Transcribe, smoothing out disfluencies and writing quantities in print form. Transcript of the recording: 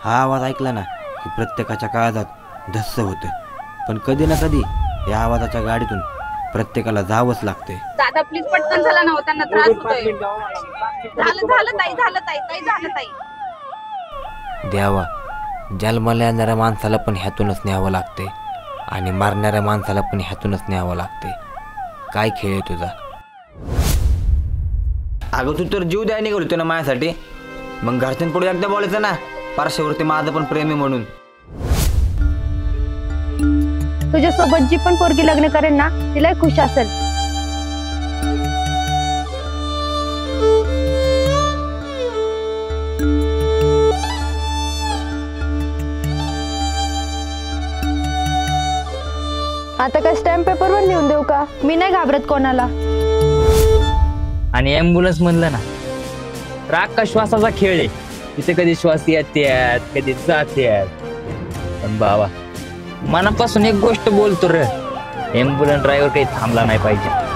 हा आवाज ऐकला ना की प्रत्येकाच्या काळजात धस्स होतं, पण कधी ना कधी या आवाजाच्या गाडीतून प्रत्येकाला जावंच लागते. दादा प्लीज पटकन चला ना, त्यांना त्रास होतोय. झालं झालं ताई, झालं ताई, ताई झालं ताई. द्यावा, जन्माला येणाऱ्या माणसाला पण ह्यातूनच न्यावं लागते आणि मारणाऱ्या माणसाला पण ह्यातूनच न्यावं लागते. काय खेळ आहे तुझा? अगं तू तर जीव द्यायला निघाल होतो ना माझ्यासाठी, मग घरच्यांपुढे एकदा बोलायचं ना पार्श्ववरती माझं पण प्रेम आहे म्हणून. तुझ्यासोबत जी पण पोरगी लग्न करेल ना तिला खुश असेल. आता काय स्टॅम्प पेपरवर लिहून देऊ का? मी नाही घाबरत कोणाला. आणि ॲम्ब्युलन्स म्हणलं ना तर अख्खा श्वासाचा खेळ आहे. तिथे कधी श्वास येतात कधी जातात. पण बाबा मनापासून एक गोष्ट बोलतो रे, ॲम्ब्युलन्स ड्रायव्हर काही थांबला नाही पाहिजे.